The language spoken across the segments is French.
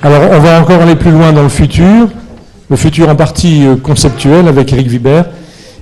Alors, on va encore aller plus loin dans le futur en partie conceptuel avec Eric Vibert.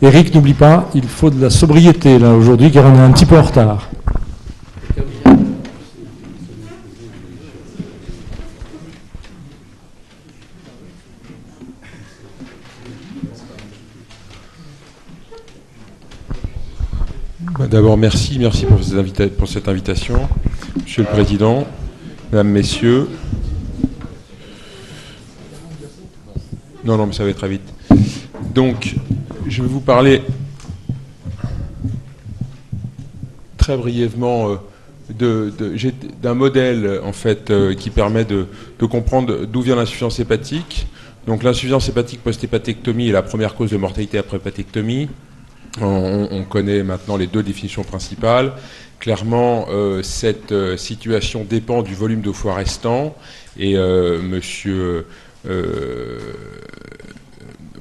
Eric, n'oublie pas, il faut de la sobriété là aujourd'hui, car on est un petit peu en retard. D'abord, merci pour cette invitation. Monsieur le Président, Mesdames, Messieurs. Non, mais ça va être très vite. Donc, je vais vous parler très brièvement d'un modèle, en fait, qui permet de comprendre d'où vient l'insuffisance hépatique. Donc, l'insuffisance hépatique post-hépatectomie est la première cause de mortalité après hépatectomie. On connaît maintenant les deux définitions principales. Clairement, cette situation dépend du volume de foie restant. Et monsieur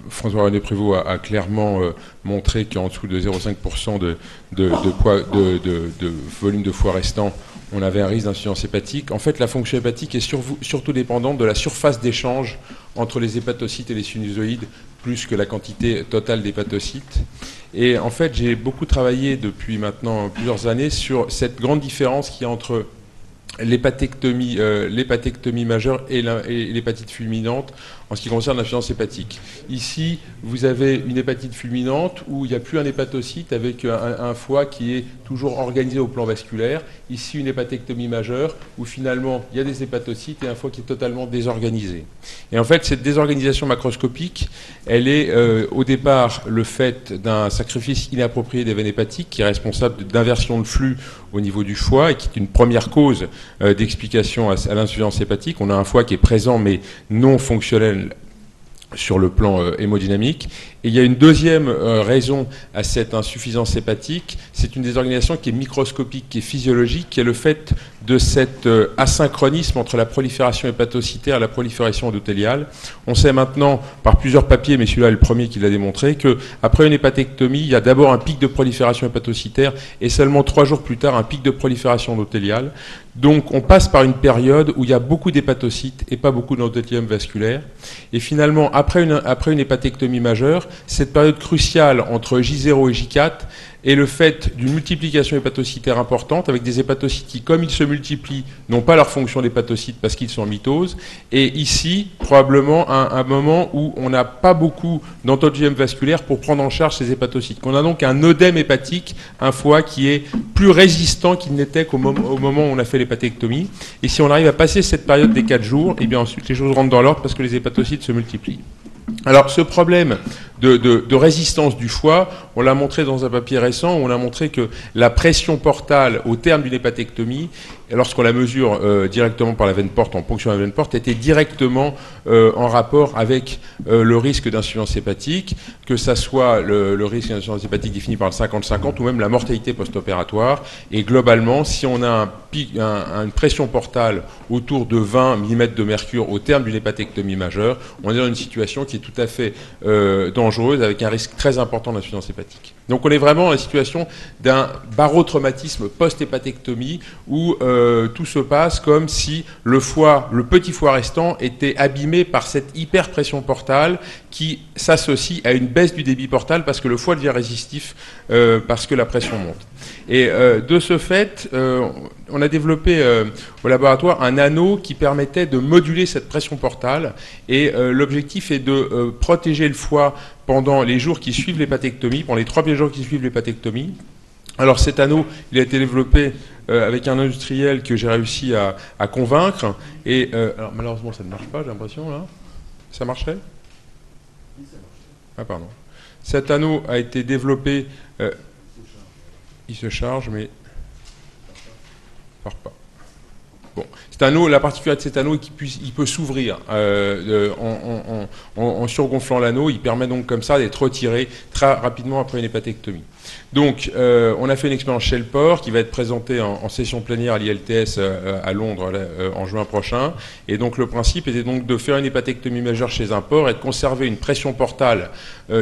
François-René Prévost a clairement montré qu'en dessous de 0,5% de volume de foie restant, on avait un risque d'insuffisance hépatique. En fait, la fonction hépatique est surtout dépendante de la surface d'échange entre les hépatocytes et les sinusoïdes, plus que la quantité totale d'hépatocytes. Et en fait, j'ai beaucoup travaillé depuis maintenant plusieurs années sur cette grande différence qu'il y a entre l'hépatectomie majeure et l'hépatite fulminante en ce qui concerne l'insuffisance hépatique. Ici, vous avez une hépatite fulminante où il n'y a plus un hépatocyte avec un foie qui est toujours organisé au plan vasculaire. Ici, une hépatectomie majeure où finalement il y a des hépatocytes et un foie qui est totalement désorganisé. Et en fait, cette désorganisation macroscopique, elle est au départ le fait d'un sacrifice inapproprié des veines hépatiques qui est responsable d'inversion de flux au niveau du foie et qui est une première cause d'explication à l'insuffisance hépatique. On a un foie qui est présent mais non fonctionnel sur le plan hémodynamique. Et il y a une deuxième raison à cette insuffisance hépatique, c'est une désorganisation qui est microscopique, qui est physiologique, qui est le fait de cet asynchronisme entre la prolifération hépatocytaire et la prolifération endothéliale. On sait maintenant, par plusieurs papiers, mais celui-là est le premier qui l'a démontré, qu'après une hépatectomie, il y a d'abord un pic de prolifération hépatocytaire et seulement 3 jours plus tard, un pic de prolifération endothéliale. Donc on passe par une période où il y a beaucoup d'hépatocytes et pas beaucoup d'endothélium vasculaire. Et finalement, après une hépatectomie majeure, cette période cruciale entre J0 et J4 est le fait d'une multiplication hépatocytaire importante avec des hépatocytes qui, comme ils se multiplient, n'ont pas leur fonction d'hépatocyte parce qu'ils sont en mitose. Et ici, probablement, un moment où on n'a pas beaucoup d'endothélium vasculaire pour prendre en charge ces hépatocytes. On a donc un œdème hépatique, un foie qui est plus résistant qu'il n'était au moment où on a fait l'hépatectomie. Et si on arrive à passer cette période des 4 jours, et bien ensuite les choses rentrent dans l'ordre parce que les hépatocytes se multiplient. Alors ce problème de résistance du foie, on l'a montré dans un papier récent, où on a montré que la pression portale au terme d'une hépatectomie, lorsqu'on la mesure directement par la veine porte, en ponction de la veine porte, était directement en rapport avec le risque d'insuffisance hépatique, que ça soit le risque d'insuffisance hépatique défini par le 50-50 ou même la mortalité post-opératoire. Et globalement, si on a une pression portale autour de 20 mm de mercure au terme d'une hépatectomie majeure, on est dans une situation qui est tout à fait dangereuse avec un risque très important d'insuffisance hépatique. Donc on est vraiment dans la situation d'un barotraumatisme post-hépatectomie où tout se passe comme si le petit foie restant était abîmé par cette hyperpression portale qui s'associe à une baisse du débit portal parce que le foie devient résistif parce que la pression monte. Et de ce fait, on a développé au laboratoire un anneau qui permettait de moduler cette pression portale et l'objectif est de protéger le foie pendant les jours qui suivent l'hépatectomie, pendant les 3 premiers jours qui suivent l'hépatectomie. Alors cet anneau, il a été développé avec un industriel que j'ai réussi à convaincre. Et alors malheureusement, ça ne marche pas, j'ai l'impression, là. Ça marchait ? Ah, pardon. Cet anneau a été développé... il se charge, mais... il ne part pas. Bon, cet anneau, la particularité de cet anneau est qu'il peut s'ouvrir en surgonflant l'anneau. Il permet donc comme ça d'être retiré très rapidement après une hépatectomie. Donc, on a fait une expérience chez le porc qui va être présentée en session plénière à l'ILTS à Londres en juin prochain. Et donc, le principe était donc de faire une hépatectomie majeure chez un porc et de conserver une pression portale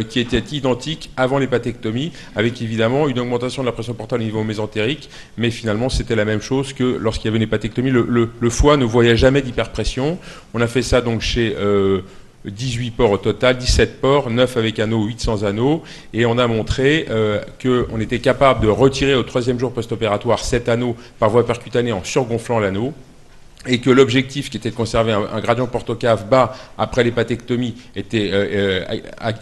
qui était identique avant l'hépatectomie, avec évidemment une augmentation de la pression portale au niveau mésentérique. Mais finalement, c'était la même chose que lorsqu'il y avait une hépatectomie. Le le foie ne voyait jamais d'hyperpression. On a fait ça donc chez 18 ports au total, 17 ports, 9 avec anneaux, 8 sans anneaux, et on a montré qu'on était capable de retirer au 3e jour post-opératoire 7 anneaux par voie percutanée en surgonflant l'anneau, et que l'objectif qui était de conserver un gradient porte-cave bas après l'hépatectomie était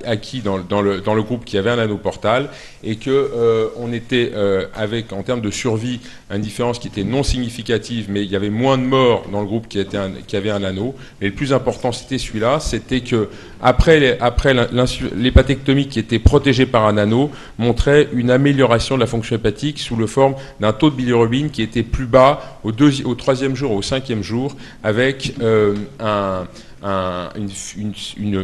acquis dans le groupe qui avait un anneau portal, et qu'on était avec, en termes de survie, une différence qui était non significative, mais il y avait moins de morts dans le groupe qui avait un anneau. Mais le plus important, c'était celui-là, c'était que après l'hépatectomie qui était protégée par un anneau, montrait une amélioration de la fonction hépatique sous la forme d'un taux de bilirubine qui était plus bas au 3e jour, au 5e jour, avec une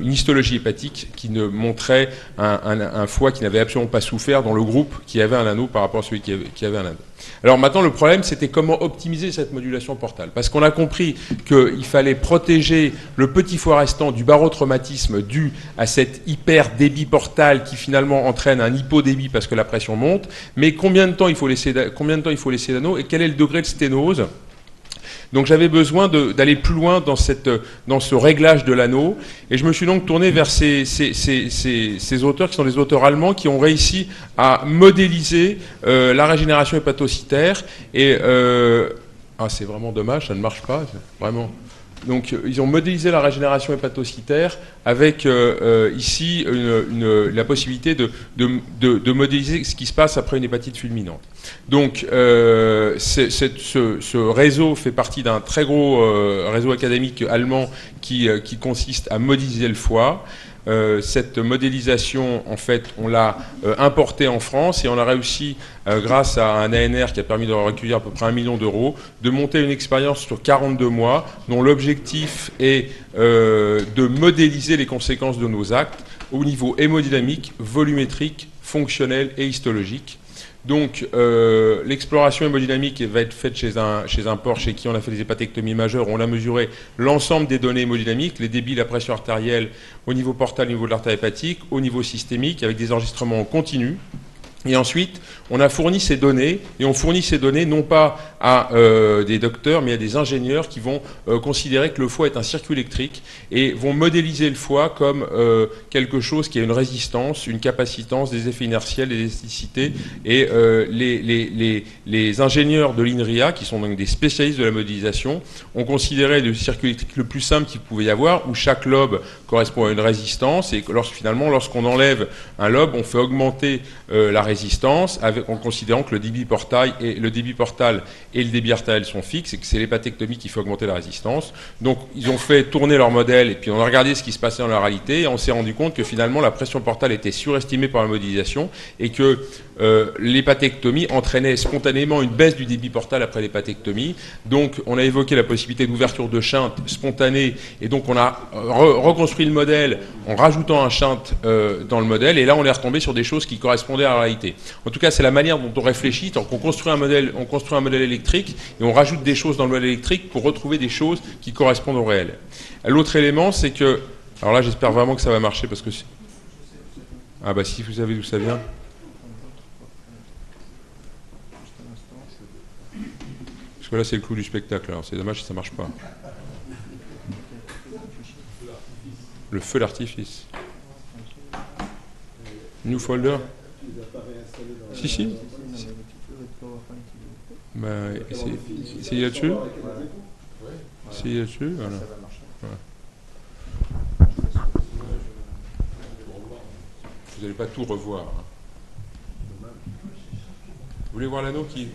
histologie hépatique qui ne montrait un foie qui n'avait absolument pas souffert dans le groupe qui avait un anneau par rapport à celui qui avait un anneau. Alors maintenant, le problème, c'était comment optimiser cette modulation portale. Parce qu'on a compris qu'il fallait protéger le petit foie restant du barotraumatisme dû à cet hyper-débit portal qui finalement entraîne un hypodébit parce que la pression monte. Mais combien de temps il faut laisser d'anneaux et quel est le degré de sténose ? Donc j'avais besoin d'aller plus loin dans ce réglage de l'anneau, et je me suis donc tourné vers ces auteurs qui sont des auteurs allemands qui ont réussi à modéliser la régénération hépatocytaire. Et c'est vraiment dommage, ça ne marche pas, vraiment. Donc ils ont modélisé la régénération hépatocytaire avec ici la possibilité de modéliser ce qui se passe après une hépatite fulminante. Donc ce réseau fait partie d'un très gros réseau académique allemand qui consiste à modéliser le foie. Cette modélisation, en fait, on l'a importée en France et on a réussi, grâce à un ANR qui a permis de recueillir à peu près 1 million d'euros, de monter une expérience sur 42 mois dont l'objectif est de modéliser les conséquences de nos actes au niveau hémodynamique, volumétrique, fonctionnel et histologique. Donc l'exploration hémodynamique va être faite chez un porc chez qui on a fait des hépatectomies majeures. On a mesuré l'ensemble des données hémodynamiques, les débits, la pression artérielle au niveau portal, au niveau de l'artère hépatique, au niveau systémique, avec des enregistrements en continu. Et ensuite, on a fourni ces données, et on fournit ces données non pas à des docteurs, mais à des ingénieurs qui vont considérer que le foie est un circuit électrique et vont modéliser le foie comme quelque chose qui a une résistance, une capacitance, des effets inertiels, des élasticités. Et les ingénieurs de l'INRIA, qui sont donc des spécialistes de la modélisation, ont considéré le circuit électrique le plus simple qu'il pouvait y avoir, où chaque lobe correspond à une résistance, et finalement, lorsqu'on enlève un lobe, on fait augmenter la résistance, en considérant que le débit portal et le débit artériel sont fixes, et que c'est l'hépatectomie qui fait augmenter la résistance. Donc ils ont fait tourner leur modèle, et puis on a regardé ce qui se passait dans la réalité, et on s'est rendu compte que finalement la pression portale était surestimée par la modélisation, et que l'hépatectomie entraînait spontanément une baisse du débit portal après l'hépatectomie. Donc on a évoqué la possibilité d'ouverture de shunt spontanée, et donc on a reconstruit le modèle en rajoutant un shunt dans le modèle, et là on est retombé sur des choses qui correspondaient à la réalité. En tout cas, c'est la manière dont on réfléchit. Donc on construit un modèle électrique, et on rajoute des choses dans le modèle électrique pour retrouver des choses qui correspondent au réel. L'autre élément, c'est que... Alors là, j'espère vraiment que ça va marcher, parce que... Ah bah si vous savez d'où ça vient. Parce que là, c'est le clou du spectacle. Alors c'est dommage si ça marche pas. Le feu d'artifice. New folder. Si. Ben, essayez là-dessus. Essayez là-dessus, voilà. Vous n'allez pas tout revoir. Vous voulez voir l'anneau qui...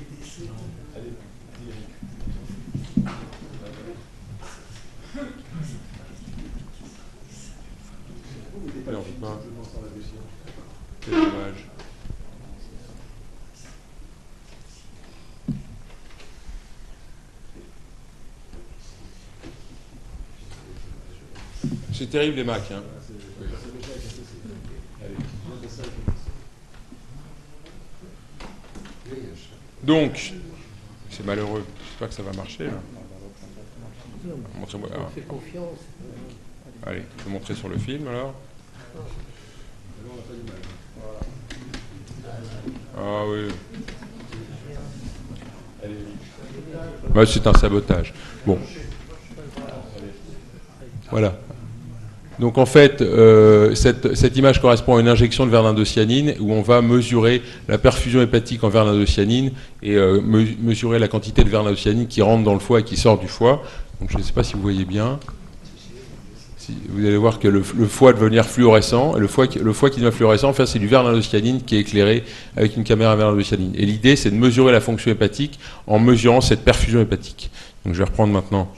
Allez, on ne peut pas. C'est dommage. C'est terrible les Macs. Hein. Donc, c'est malheureux. J'espère que ça va marcher. Montrez-moi. Allez, je vais montrer sur le film alors. Ah oui. Ouais, c'est un sabotage. Bon. Voilà. Donc en fait, cette image correspond à une injection de verre d'indocyanine où on va mesurer la perfusion hépatique en verre d'indocyanine et mesurer la quantité de verre d'indocyanine qui rentre dans le foie et qui sort du foie. Donc je ne sais pas si vous voyez bien. Vous allez voir que le foie devient fluorescent. Le foie qui devient fluorescent, en fait, c'est du verre d'indocyanine qui est éclairé avec une caméra à verre d'indocyanine. Et l'idée, c'est de mesurer la fonction hépatique en mesurant cette perfusion hépatique. Donc je vais reprendre maintenant.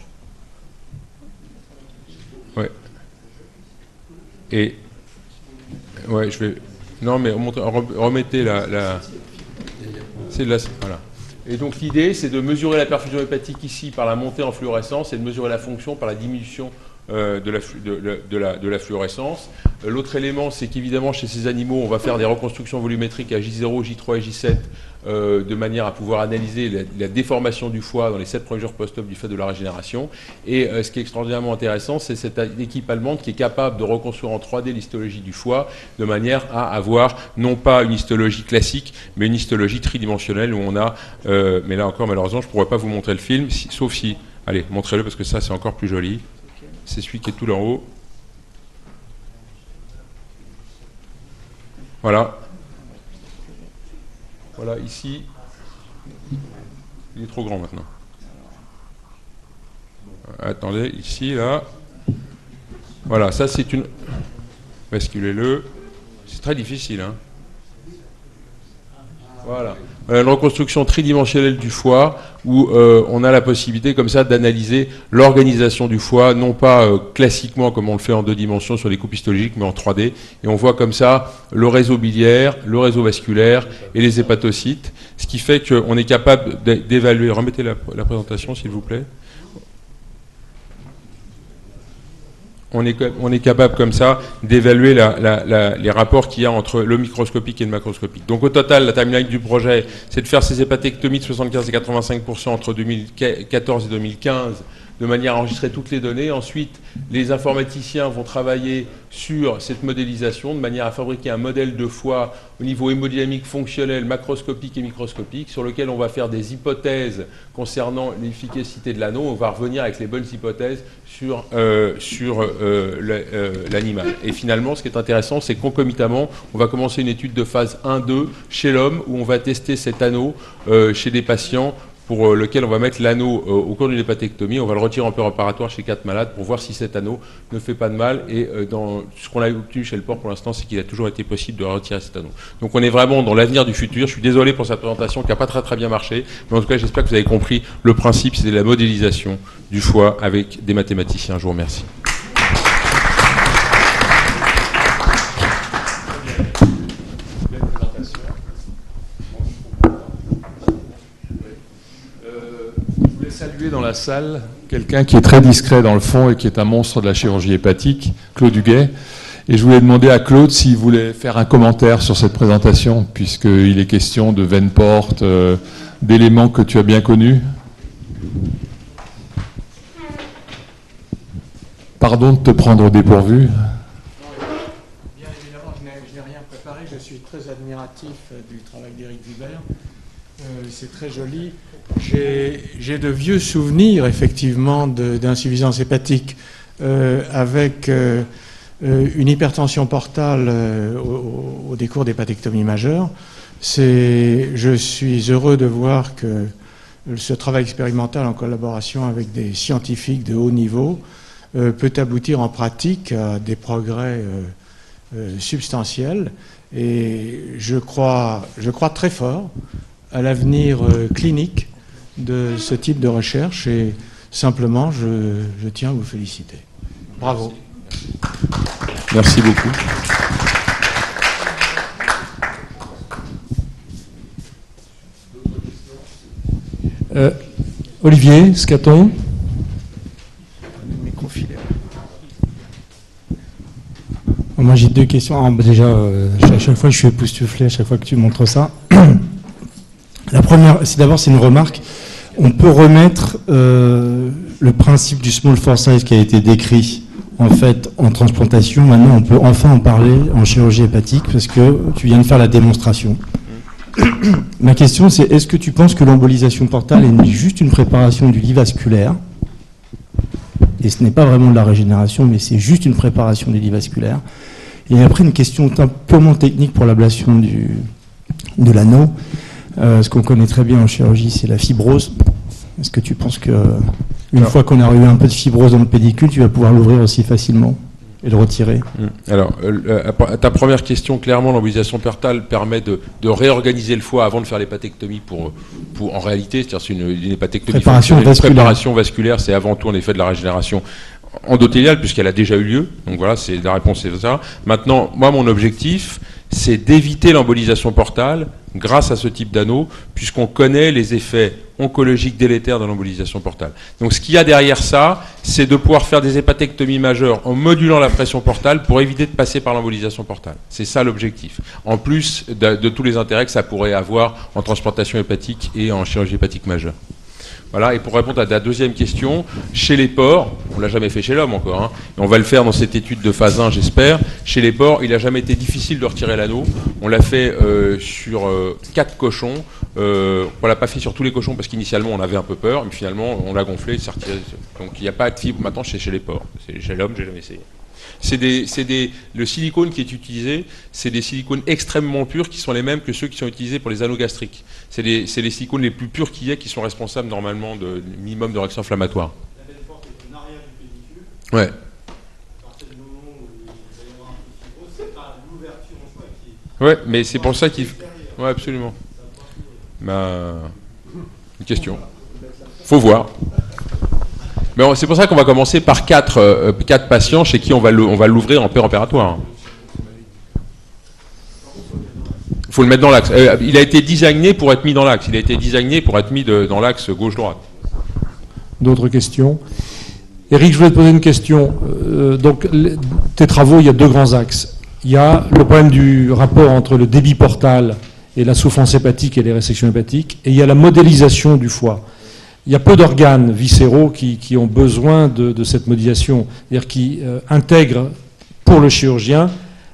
Ouais. Et ouais, je vais. Non, mais remettez la. C'est là. Voilà. Et donc l'idée, c'est de mesurer la perfusion hépatique ici par la montée en fluorescence et de mesurer la fonction par la diminution de la fluorescence. L'autre élément, c'est qu'évidemment, chez ces animaux, on va faire des reconstructions volumétriques à J0, J3 et J7 de manière à pouvoir analyser la déformation du foie dans les 7 premiers jours post-op du fait de la régénération. Et ce qui est extraordinairement intéressant, c'est cette équipe allemande qui est capable de reconstruire en 3D l'histologie du foie de manière à avoir non pas une histologie classique, mais une histologie tridimensionnelle où on a... mais là encore, malheureusement, je ne pourrais pas vous montrer le film, sauf si... Allez, montrez-le parce que ça, c'est encore plus joli. C'est celui qui est tout en haut. Voilà. Voilà, ici. Il est trop grand maintenant. Attendez, ici, là. Voilà, ça c'est une... Basculez-le. C'est très difficile, hein. Voilà. Une reconstruction tridimensionnelle du foie où on a la possibilité comme ça d'analyser l'organisation du foie, non pas classiquement comme on le fait en 2 dimensions sur les coupes histologiques, mais en 3D. Et on voit comme ça le réseau biliaire, le réseau vasculaire et les hépatocytes, ce qui fait qu'on est capable d'évaluer... Remettez la présentation, s'il vous plaît. On est capable comme ça d'évaluer les rapports qu'il y a entre le microscopique et le macroscopique. Donc au total, la timeline du projet, c'est de faire ces hépatectomies de 75 et 85% entre 2014 et 2015, de manière à enregistrer toutes les données. Ensuite, les informaticiens vont travailler sur cette modélisation de manière à fabriquer un modèle de foie au niveau hémodynamique fonctionnel, macroscopique et microscopique, sur lequel on va faire des hypothèses concernant l'efficacité de l'anneau. On va revenir avec les bonnes hypothèses sur l'animal. Et finalement, ce qui est intéressant, c'est que concomitamment, on va commencer une étude de phase 1-2 chez l'homme, où on va tester cet anneau chez des patients pour lequel on va mettre l'anneau au cours d'une hépatectomie. On va le retirer en préopératoire chez 4 malades pour voir si cet anneau ne fait pas de mal. Et dans ce qu'on a obtenu chez le porc pour l'instant, c'est qu'il a toujours été possible de retirer cet anneau. Donc on est vraiment dans l'avenir du futur. Je suis désolé pour cette présentation qui n'a pas très bien marché, mais en tout cas j'espère que vous avez compris le principe, c'est la modélisation du foie avec des mathématiciens. Je vous remercie. Saluer dans la salle quelqu'un qui est très discret dans le fond et qui est un monstre de la chirurgie hépatique, Claude Huguet. Et je voulais demander à Claude s'il voulait faire un commentaire sur cette présentation, puisqu'il est question de veine porte, d'éléments que tu as bien connus. Pardon de te prendre au dépourvu. Bien évidemment, je n'ai rien préparé. Je suis très admiratif du travail d'Éric Vibert. C'est très joli. J'ai de vieux souvenirs, effectivement, d'insuffisance hépatique avec une hypertension portale au décours d'hépatectomie majeure. Je suis heureux de voir que ce travail expérimental en collaboration avec des scientifiques de haut niveau peut aboutir en pratique à des progrès substantiels. Et je crois très fort à l'avenir clinique de ce type de recherche et simplement je tiens à vous féliciter. Bravo. Merci beaucoup. Olivier Scaton. Moi j'ai 2 questions. Déjà, à chaque fois je suis époustouflé à chaque fois que tu montres ça. La première, c'est une remarque. On peut remettre le principe du small for size qui a été décrit en fait en transplantation. Maintenant, on peut enfin en parler en chirurgie hépatique parce que tu viens de faire la démonstration. Ma question, c'est est-ce que tu penses que l'embolisation portale est juste une préparation du lit vasculaire? Et ce n'est pas vraiment de la régénération, mais c'est juste une préparation du lit vasculaire. Et après, une question purement technique pour l'ablation de l'anneau. Ce qu'on connaît très bien en chirurgie, c'est la fibrose. Est-ce que tu penses qu'une fois qu'on a eu un peu de fibrose dans le pédicule, tu vas pouvoir l'ouvrir aussi facilement et le retirer? Alors, ta première question, clairement, l'embolisation portale permet de réorganiser le foie avant de faire l'hépatectomie en réalité, c'est-à-dire c'est une hépatectomie préparation vasculaire, c'est avant tout en effet de la régénération endothéliale puisqu'elle a déjà eu lieu. Donc voilà, c'est la réponse, c'est ça. Maintenant, moi, mon objectif, c'est d'éviter l'embolisation portale grâce à ce type d'anneau, puisqu'on connaît les effets oncologiques délétères de l'embolisation portale. Donc ce qu'il y a derrière ça, c'est de pouvoir faire des hépatectomies majeures en modulant la pression portale pour éviter de passer par l'embolisation portale. C'est ça l'objectif. En plus de tous les intérêts que ça pourrait avoir en transplantation hépatique et en chirurgie hépatique majeure. Voilà, et pour répondre à ta deuxième question, chez les porcs, on ne l'a jamais fait chez l'homme encore, hein, et on va le faire dans cette étude de phase 1, j'espère. Chez les porcs, il n'a jamais été difficile de retirer l'anneau. On l'a fait sur 4 cochons. On ne l'a pas fait sur tous les cochons parce qu'initialement on avait un peu peur, mais finalement on l'a gonflé, ça retiré. Donc il n'y a pas de fibre maintenant chez les porcs. Chez l'homme, j'ai jamais essayé. Le silicone qui est utilisé, c'est des silicones extrêmement purs qui sont les mêmes que ceux qui sont utilisés pour les anneaux gastriques. C'est les silicones les plus purs qu'il y ait qui sont responsables normalement de minimum de réaction inflammatoire. La veine porte est en arrière du pédicule. Ouais. À partir du moment où il va y avoir un peu de fibrose, c'est pas l'ouverture en soi qui. Ouais, mais c'est pour ça qu'il. Ouais, absolument. Une question. Faut voir. Mais c'est pour ça qu'on va commencer par 4 patients chez qui on va l'ouvrir en préopératoire. Il faut le mettre dans l'axe. Il a été designé pour être mis dans l'axe. Il a été designé pour être mis dans l'axe gauche-droite. D'autres questions? Eric, je voulais te poser une question. Donc, tes travaux, il y a 2 grands axes. Il y a le problème du rapport entre le débit portal et la souffrance hépatique et les résections hépatiques, et il y a la modélisation du foie. Il y a peu d'organes viscéraux qui ont besoin de cette modélisation, c'est-à-dire qui intègrent pour le chirurgien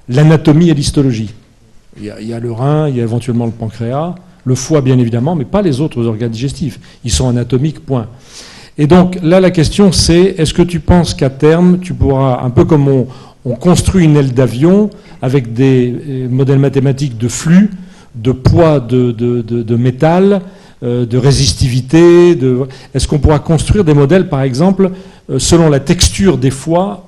l'anatomie et l'histologie. Il y a le rein, il y a éventuellement le pancréas, le foie bien évidemment, mais pas les autres organes digestifs. Ils sont anatomiques, point. Et donc là, la question c'est, est-ce que tu penses qu'à terme, tu pourras, un peu comme on construit une aile d'avion avec des modèles mathématiques de flux, de poids de métal, de résistivité, est-ce qu'on pourra construire des modèles, par exemple, selon la texture des foies,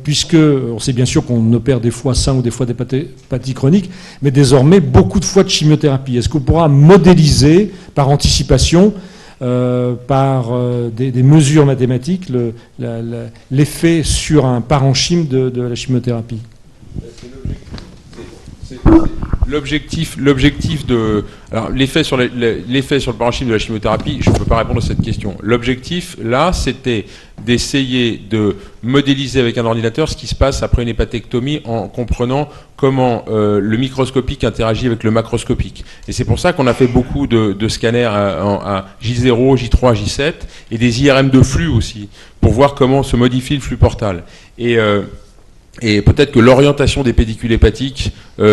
puisque on sait bien sûr qu'on opère des foies sains ou des foies d'hépatie chronique, mais désormais beaucoup de foies de chimiothérapie. Est-ce qu'on pourra modéliser par anticipation, par des mesures mathématiques, l'effet sur un parenchyme de la chimiothérapie? L'objectif de... Alors, l'effet sur le parenchyme de la chimiothérapie, je ne peux pas répondre à cette question. L'objectif, là, c'était d'essayer de modéliser avec un ordinateur ce qui se passe après une hépatectomie en comprenant comment le microscopique interagit avec le macroscopique. Et c'est pour ça qu'on a fait beaucoup de scanners à J0, J3, J7 et des IRM de flux aussi, pour voir comment se modifie le flux portal. Et peut-être que l'orientation des pédicules hépatiques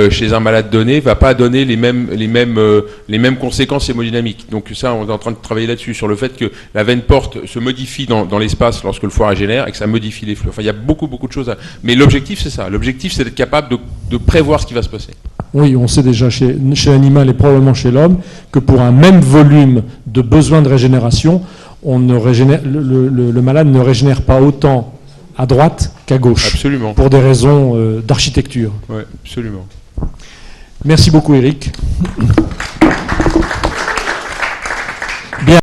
chez un malade donné va pas donner les mêmes conséquences hémodynamiques. Donc ça, on est en train de travailler là-dessus, sur le fait que la veine porte se modifie dans l'espace lorsque le foie régénère et que ça modifie les flux. Enfin, il y a beaucoup de choses. Mais l'objectif, c'est ça. L'objectif, c'est d'être capable de prévoir ce qui va se passer. Oui, on sait déjà chez l'animal et probablement chez l'homme que pour un même volume de besoin de régénération, le malade ne régénère pas autant à droite qu'à gauche. Absolument. Pour des raisons d'architecture. Oui, absolument. Merci beaucoup, Eric.